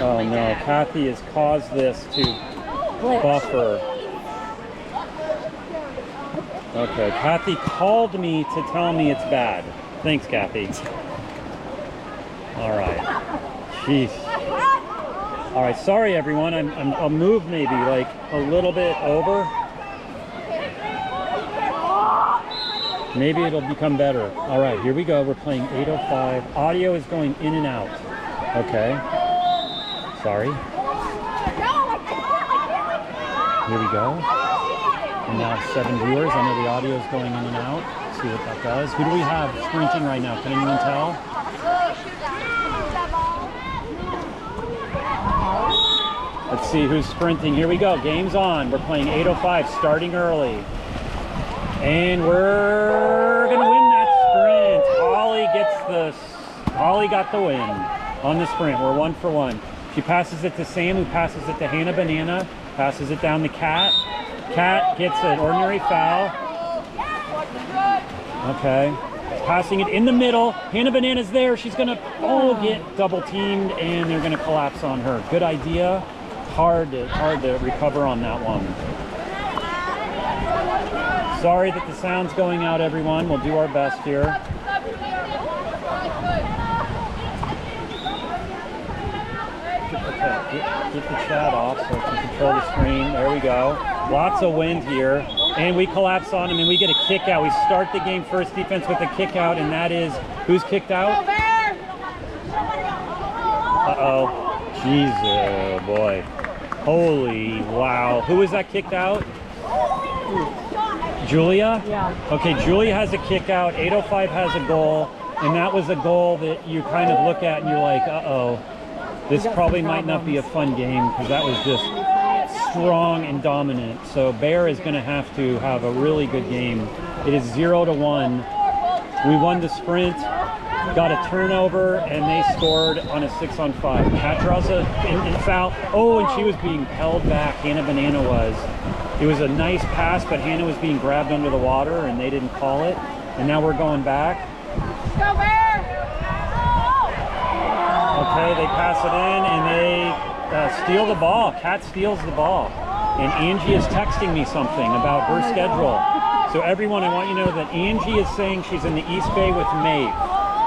Oh no, Kathy has caused this to buffer. Okay, Kathy called me to tell me it's bad. Thanks, Kathy. All right. Jeez. All right, sorry everyone. I'll move maybe like a little bit over. Maybe it'll become better. All right, here we go. We're playing 805. Audio is going in and out. Okay. Sorry. Here we go. And now 7 viewers. I know the audio is going in and out. Let's see what that does. Who do we have sprinting right now? Can anyone tell? Let's see who's sprinting. Here we go. Game's on. We're playing 805, starting early. And we're going to win that sprint. Holly got the win on the sprint. We're 1 for 1. She passes it to Sam, who passes it to Hannah Banana, passes it down to Kat. Kat gets an ordinary foul. Okay. Passing it in the middle. Hannah Banana's there. She's going to get double teamed, and they're going to collapse on her. Good idea. Hard to recover on that one. Sorry that the sound's going out, everyone. We'll do our best here. Get the chat off so I can control the screen. There we go. Lots of wind here. And we collapse on them and we get a kick out. We start the game first defense with a kick out, and that is who's kicked out? Uh-oh. Jesus, boy. Holy wow. Who was that kicked out? Julia? Yeah. Okay, Julia has a kick out. 805 has a goal. And that was a goal that you kind of look at and you're like, uh-oh. This probably might not be a fun game because that was just strong and dominant. So Bear is going to have a really good game. It is 0-1. We won the sprint, got a turnover, and they scored on a 6-on-5. Kat draws a foul. Oh, and she was being held back. Hannah Banana was. It was a nice pass, but Hannah was being grabbed under the water, and they didn't call it. And now we're going back. Go Bear! Okay, they pass it in, and they steal the ball. Kat steals the ball. And Angie is texting me something about her schedule. So everyone, I want you to know that Angie is saying she's in the East Bay with Maeve.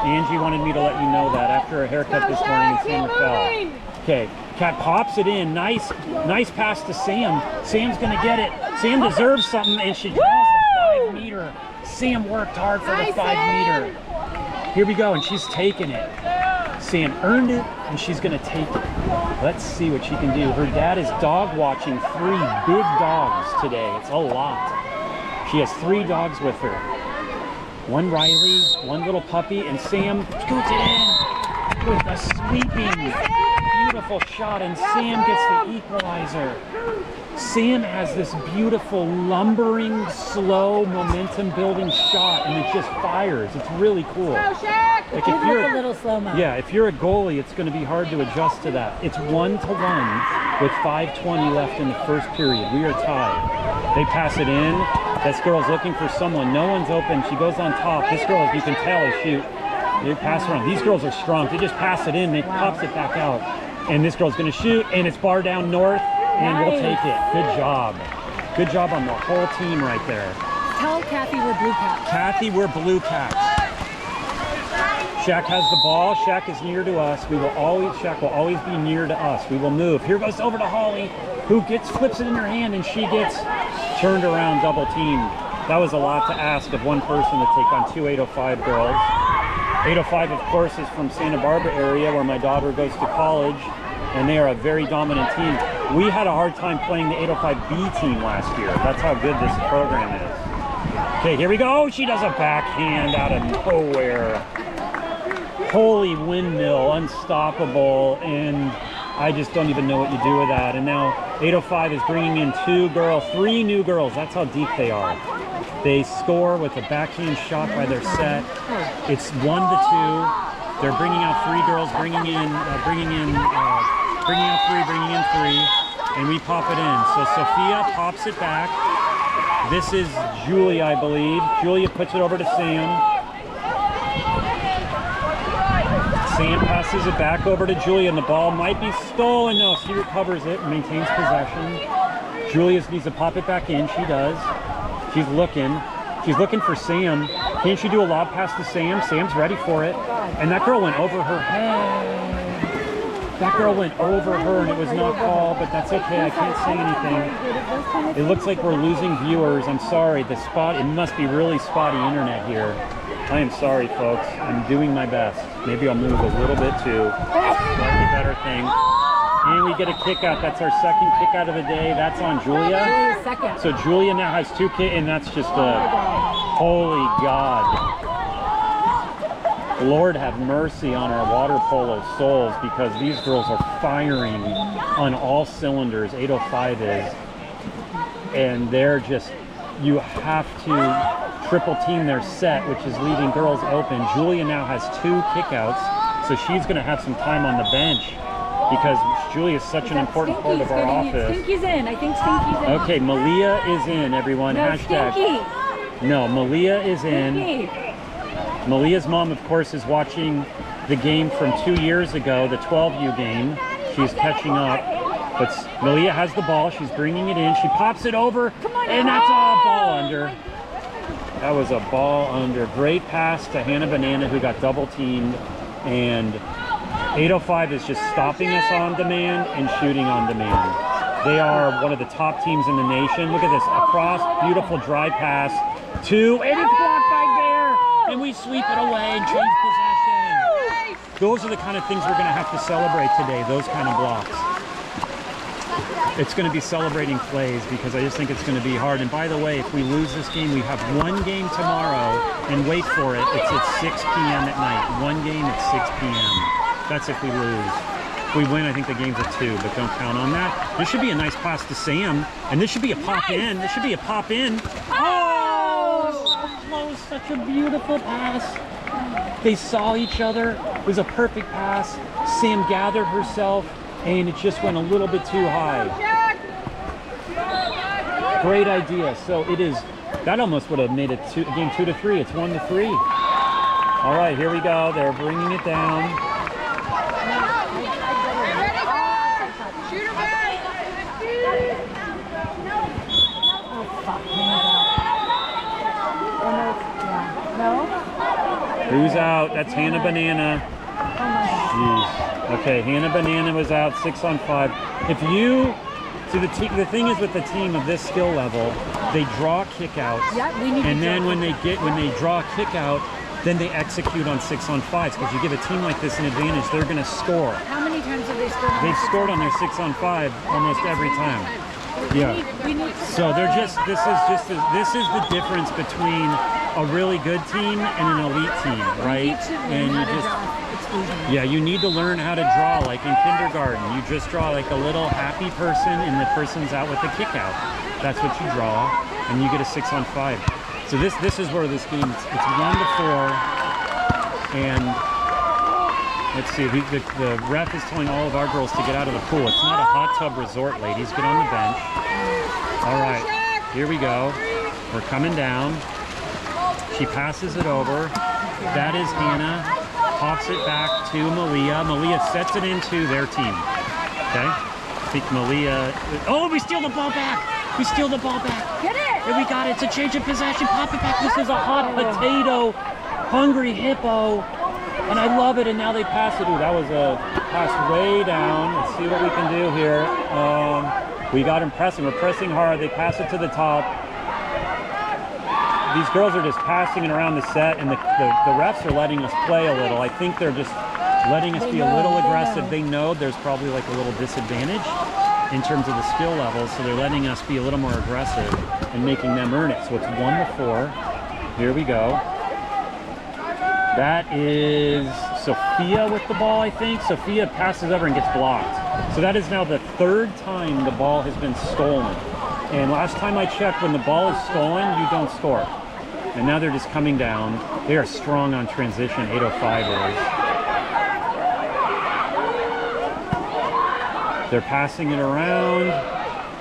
Angie wanted me to let you know that after a haircut this morning in San Rafael. Okay, Kat pops it in. Nice pass to Sam. Sam's gonna get it. Sam deserves something, and she draws the 5 meter. Sam worked hard for the 5 meter. Here we go, and she's taking it. Sam earned it, and she's gonna take it. Let's see what she can do. Her dad is dog watching 3 big dogs today. It's a lot. She has 3 dogs with her. 1 Riley, 1 little puppy, and Sam scoots it in with a sweeping, beautiful shot, and Sam gets the equalizer. Sam has this beautiful, lumbering, slow, momentum-building shot, and it just fires. It's really cool. Like if you're a little slow-mo. Yeah, if you're a goalie, it's going to be hard to adjust to that. It's 1-1 with 5:20 left in the first period. We are tied. They pass it in. This girl's looking for someone. No one's open. She goes on top. This girl, you can tell, is shoot. They pass around. These girls are strong. They just pass it in. They pops it back out. And this girl's going to shoot, and it's bar down north, and we'll take it. Good job. Good job on the whole team right there. Tell Kathy we're Blue Caps. Kathy, we're Blue Caps. SHAQ has the ball. SHAQ is near to us. SHAQ will always be near to us. We will move. Here goes over to Holly, who flips it in her hand, and she gets turned around, double teamed. That was a lot to ask of one person to take on 2 805 girls. 805, of course, is from Santa Barbara area where my daughter goes to college, and they are a very dominant team. We had a hard time playing the 805B team last year. That's how good this program is. Okay, here we go. She does a backhand out of nowhere. Holy windmill, unstoppable, and I just don't even know what you do with that. And now 805 is bringing in 3 new girls. That's how deep they are. They score with a backhand shot by their set. It's 1-2. They're bringing out 3 girls, bringing out 3, bringing in 3, and we pop it in. So Sophia pops it back. This is Julia, I believe. Julia puts it over to Sam. Sam passes it back over to Julia, and the ball might be stolen. No, she recovers it and maintains possession. Julia needs to pop it back in. She does. She's looking. She's looking for Sam. Can't she do a lob pass to Sam? Sam's ready for it. And that girl went over her head. That girl went over her, and it was not called, but that's okay. I can't say anything. It looks like we're losing viewers. I'm sorry. It must be really spotty internet here. I am sorry, folks. I'm doing my best. Maybe I'll move a little bit too. Slightly better thing. And we get a kick out. That's our second kick out of the day. That's on Julia. Second. So Julia now has 2 kick, and that's just a holy God. Lord have mercy on our water polo souls, because these girls are firing on all cylinders. 805 is. And they're just, you have to triple team their set, which is leaving girls open. Julia now has 2 kickouts, so she's going to have some time on the bench, because Julia is such an important part of our office. Stinky's in. I think Stinky's in. Okay, Malia is in, everyone. No, Hashtag. Stinky. No, Malia is in. Stinky. Malia's mom, of course, is watching the game from 2 years ago, the 12U game. She's catching up. But Malia has the ball. She's bringing it in. She pops it over, and that's a ball under. That was a ball under. Great pass to Hannah Banana, who got double teamed. And 805 is just stopping us on demand and shooting on demand. They are one of the top teams in the nation. Look at this. Across, beautiful drive pass to, and it's blocked by Bear. And we sweep it away and change possession. Those are the kind of things we're going to have to celebrate today, those kind of blocks. It's going to be celebrating plays, because I just think it's going to be hard. And by the way, if we lose this game, we have 1 game tomorrow, and wait for it, it's at 6 p.m. at night. 1 game at 6 p.m. That's if we lose. If we win, I think the game's at 2, but don't count on that. This should be a nice pass to Sam, and this should be a pop in. This should be a pop in. Oh, so close. Such a beautiful pass. They saw each other. It was a perfect pass. Sam gathered herself, and it just went a little bit too high. Great idea. So it is, that almost would have made it game 2 to 3. It's 1 to 3. All right, here we go. They're bringing it down. Who's out? That's Hannah Banana. Jeez. Okay, Hannah Banana was out, 6 on 5. If you, so the thing is with the team of this skill level, they draw kickouts, and then when they draw a kickout, then they execute on 6 on 5s, because you give a team like this an advantage, they're going to score. How many times have they scored? They've scored on their 6 on 5 almost every time. Yeah. So they're just, this is the difference between a really good team and an elite team, right? And you just, yeah, you need to learn how to draw like in kindergarten. You just draw like a little happy person, and the person's out with a kick out. That's what you draw, and you get a 6 on 5. So this is where this game, it's 1 to 4, and let's see, the ref is telling all of our girls to get out of the pool. It's not a hot tub resort, ladies. Get on the bench. All right, here we go. We're coming down. She passes it over. That is Hannah. Pops it back to Malia. Malia sets it into their team. Okay? I think Malia... Oh, we steal the ball back! We steal the ball back. Get it! And we got it. It's a change of possession. Pop it back. This is a hot potato. Hungry hippo. And I love it. And now they pass it. Ooh, that was a pass way down. Let's see what we can do here. We got them pressing. We're pressing hard. They pass it to the top. These girls are just passing it around the set, and the refs are letting us play a little. I think they're just letting us be a little aggressive. They know there's probably like a little disadvantage in terms of the skill levels, so they're letting us be a little more aggressive and making them earn it. So it's 1 to 4. Here we go. That is Sophia with the ball, I think. Sophia passes over and gets blocked. So that is now the 3rd time the ball has been stolen. And last time I checked, when the ball is stolen, you don't score. And now they're just coming down. They are strong on transition, 805 is. They're passing it around.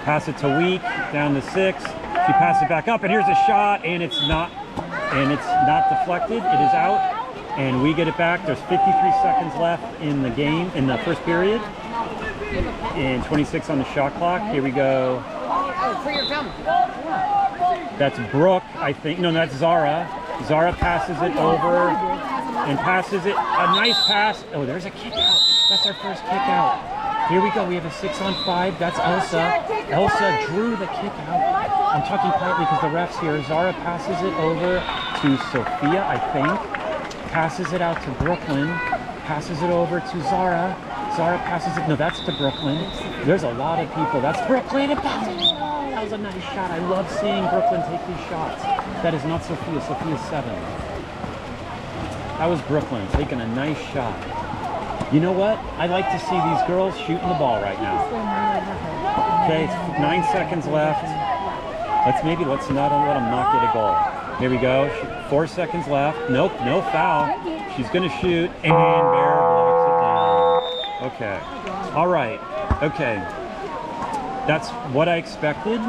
Pass it to Week, down to 6. She passes it back up, and here's a shot, and it's not deflected. It is out. and we get it back. There's 53 seconds left in the game, in the first period, and 26 on the shot clock. Here we go. Oh, for your gum. That's Brooke, I think. No, that's Zara. Zara passes it over and passes it. A nice pass. Oh, there's a kick out. That's our first kick out. Here we go. We have a 6-on-5. That's Elsa. Elsa drew the kick out. I'm talking quietly because the ref's here. Zara passes it over to Sophia, I think. Passes it out to Brooklyn. Passes it over to Zara. Zara passes it. No, that's to Brooklyn. There's a lot of people. That's Brooklyn. And passes it. Oh, that was a nice shot. I love seeing Brooklyn take these shots. That is not Sophia. Sophia's 7. That was Brooklyn taking a nice shot. You know what? I like to see these girls shooting the ball right now. Okay, it's 9 seconds left. Let's not let them not get a goal. Here we go. 4 seconds left. Nope, no foul. She's gonna shoot, and Bear blocks it down. Okay. All right. Okay. That's what I expected.